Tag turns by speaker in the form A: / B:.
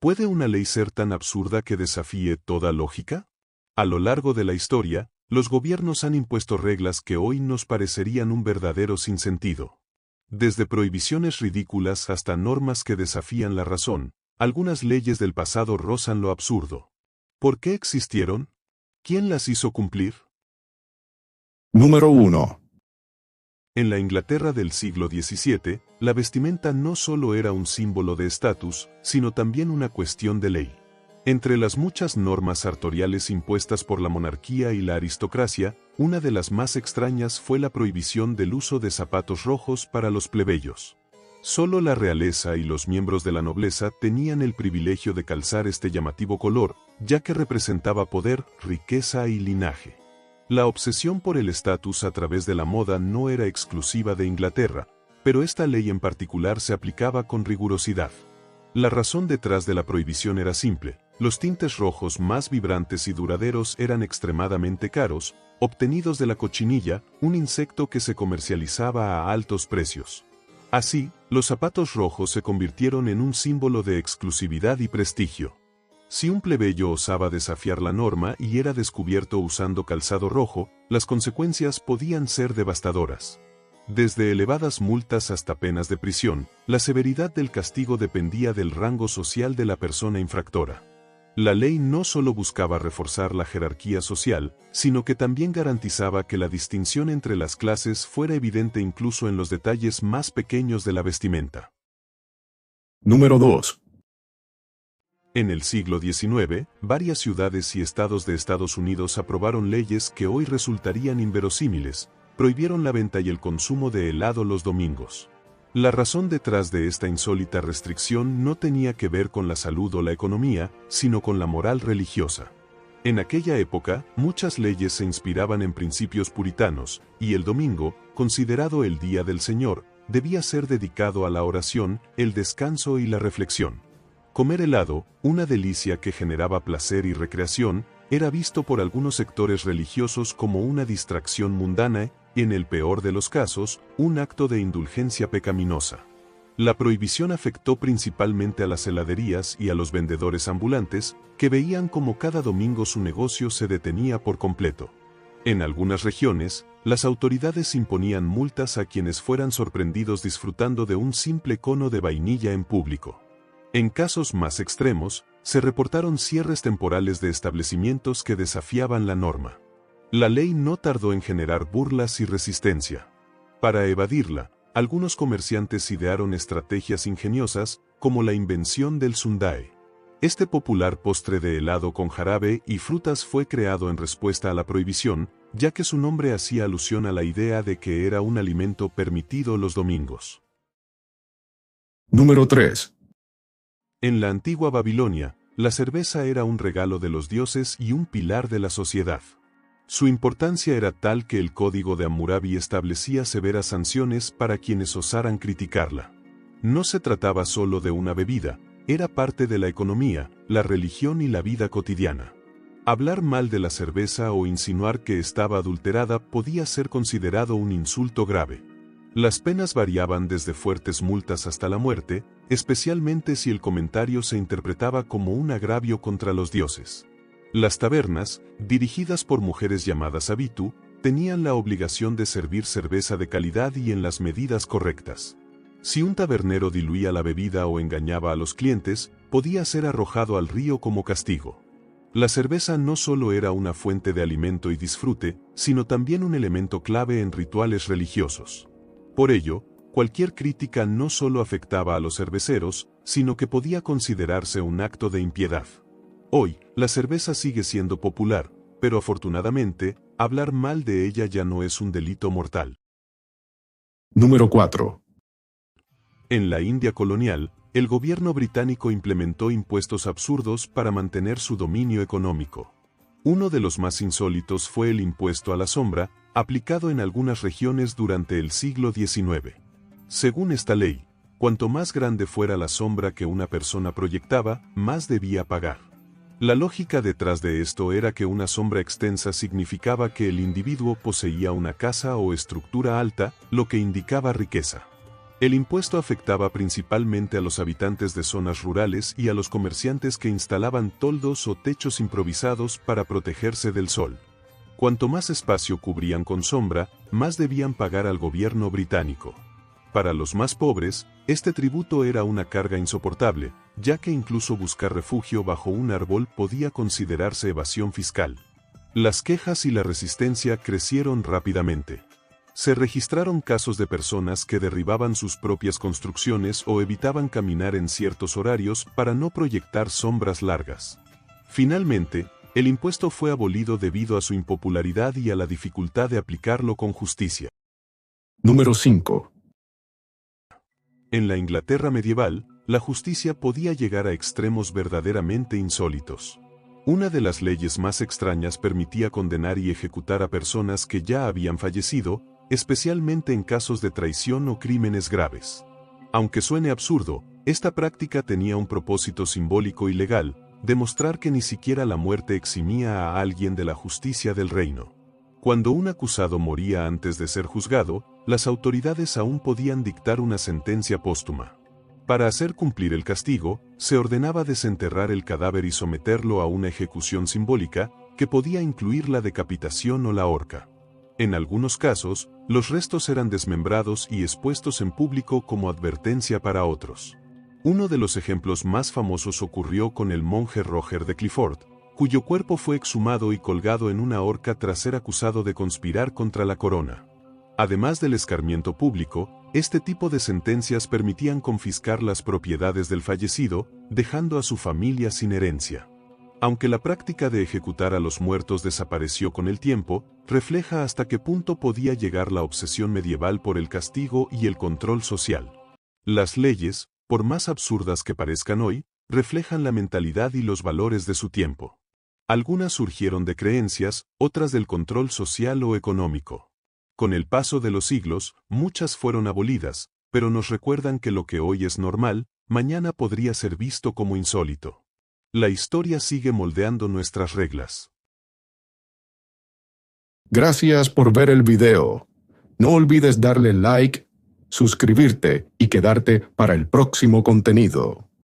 A: ¿Puede una ley ser tan absurda que desafíe toda lógica? A lo largo de la historia, los gobiernos han impuesto reglas que hoy nos parecerían un verdadero sinsentido. Desde prohibiciones ridículas hasta normas que desafían la razón, algunas leyes del pasado rozan lo absurdo. ¿Por qué existieron? ¿Quién las hizo cumplir?
B: Número 1.
A: En la Inglaterra del siglo XVII, la vestimenta no solo era un símbolo de estatus, sino también una cuestión de ley. Entre las muchas normas sartoriales impuestas por la monarquía y la aristocracia, una de las más extrañas fue la prohibición del uso de zapatos rojos para los plebeyos. Solo la realeza y los miembros de la nobleza tenían el privilegio de calzar este llamativo color, ya que representaba poder, riqueza y linaje. La obsesión por el estatus a través de la moda no era exclusiva de Inglaterra, pero esta ley en particular se aplicaba con rigurosidad. La razón detrás de la prohibición era simple: los tintes rojos más vibrantes y duraderos eran extremadamente caros, obtenidos de la cochinilla, un insecto que se comercializaba a altos precios. Así, los zapatos rojos se convirtieron en un símbolo de exclusividad y prestigio. Si un plebeyo osaba desafiar la norma y era descubierto usando calzado rojo, las consecuencias podían ser devastadoras. Desde elevadas multas hasta penas de prisión, la severidad del castigo dependía del rango social de la persona infractora. La ley no solo buscaba reforzar la jerarquía social, sino que también garantizaba que la distinción entre las clases fuera evidente incluso en los detalles más pequeños de la vestimenta.
B: Número 2.
A: En el siglo XIX, varias ciudades y estados de Estados Unidos aprobaron leyes que hoy resultarían inverosímiles. Prohibieron la venta y el consumo de helado los domingos. La razón detrás de esta insólita restricción no tenía que ver con la salud o la economía, sino con la moral religiosa. En aquella época, muchas leyes se inspiraban en principios puritanos, y el domingo, considerado el Día del Señor, debía ser dedicado a la oración, el descanso y la reflexión. Comer helado, una delicia que generaba placer y recreación, era visto por algunos sectores religiosos como una distracción mundana y, en el peor de los casos, un acto de indulgencia pecaminosa. La prohibición afectó principalmente a las heladerías y a los vendedores ambulantes, que veían como cada domingo su negocio se detenía por completo. En algunas regiones, las autoridades imponían multas a quienes fueran sorprendidos disfrutando de un simple cono de vainilla en público. En casos más extremos, se reportaron cierres temporales de establecimientos que desafiaban la norma. La ley no tardó en generar burlas y resistencia. Para evadirla, algunos comerciantes idearon estrategias ingeniosas, como la invención del sundae. Este popular postre de helado con jarabe y frutas fue creado en respuesta a la prohibición, ya que su nombre hacía alusión a la idea de que era un alimento permitido los domingos.
B: Número 3.
A: En la antigua Babilonia, la cerveza era un regalo de los dioses y un pilar de la sociedad. Su importancia era tal que el Código de Hammurabi establecía severas sanciones para quienes osaran criticarla. No se trataba solo de una bebida, era parte de la economía, la religión y la vida cotidiana. Hablar mal de la cerveza o insinuar que estaba adulterada podía ser considerado un insulto grave. Las penas variaban desde fuertes multas hasta la muerte, especialmente si el comentario se interpretaba como un agravio contra los dioses. Las tabernas, dirigidas por mujeres llamadas habitu, tenían la obligación de servir cerveza de calidad y en las medidas correctas. Si un tabernero diluía la bebida o engañaba a los clientes, podía ser arrojado al río como castigo. La cerveza no solo era una fuente de alimento y disfrute, sino también un elemento clave en rituales religiosos. Por ello, cualquier crítica no solo afectaba a los cerveceros, sino que podía considerarse un acto de impiedad. Hoy, la cerveza sigue siendo popular, pero afortunadamente, hablar mal de ella ya no es un delito mortal.
B: Número 4.
A: En la India colonial, el gobierno británico implementó impuestos absurdos para mantener su dominio económico. Uno de los más insólitos fue el impuesto a la sombra, aplicado en algunas regiones durante el siglo XIX. Según esta ley, cuanto más grande fuera la sombra que una persona proyectaba, más debía pagar. La lógica detrás de esto era que una sombra extensa significaba que el individuo poseía una casa o estructura alta, lo que indicaba riqueza. El impuesto afectaba principalmente a los habitantes de zonas rurales y a los comerciantes que instalaban toldos o techos improvisados para protegerse del sol. Cuanto más espacio cubrían con sombra, más debían pagar al gobierno británico. Para los más pobres, este tributo era una carga insoportable, ya que incluso buscar refugio bajo un árbol podía considerarse evasión fiscal. Las quejas y la resistencia crecieron rápidamente. Se registraron casos de personas que derribaban sus propias construcciones o evitaban caminar en ciertos horarios para no proyectar sombras largas. Finalmente, el impuesto fue abolido debido a su impopularidad y a la dificultad de aplicarlo con justicia.
B: Número 5.
A: En la Inglaterra medieval, la justicia podía llegar a extremos verdaderamente insólitos. Una de las leyes más extrañas permitía condenar y ejecutar a personas que ya habían fallecido, especialmente en casos de traición o crímenes graves. Aunque suene absurdo, esta práctica tenía un propósito simbólico y legal: demostrar que ni siquiera la muerte eximía a alguien de la justicia del reino. Cuando un acusado moría antes de ser juzgado, las autoridades aún podían dictar una sentencia póstuma. Para hacer cumplir el castigo, se ordenaba desenterrar el cadáver y someterlo a una ejecución simbólica, que podía incluir la decapitación o la horca. En algunos casos, los restos eran desmembrados y expuestos en público como advertencia para otros. Uno de los ejemplos más famosos ocurrió con el monje Roger de Clifford, cuyo cuerpo fue exhumado y colgado en una horca tras ser acusado de conspirar contra la corona. Además del escarmiento público, este tipo de sentencias permitían confiscar las propiedades del fallecido, dejando a su familia sin herencia. Aunque la práctica de ejecutar a los muertos desapareció con el tiempo, refleja hasta qué punto podía llegar la obsesión medieval por el castigo y el control social. Las leyes, por más absurdas que parezcan hoy, reflejan la mentalidad y los valores de su tiempo. Algunas surgieron de creencias, otras del control social o económico. Con el paso de los siglos, muchas fueron abolidas, pero nos recuerdan que lo que hoy es normal, mañana podría ser visto como insólito. La historia sigue moldeando nuestras reglas.
B: Gracias por ver el video. No olvides darle like, suscribirte y quedarte para el próximo contenido.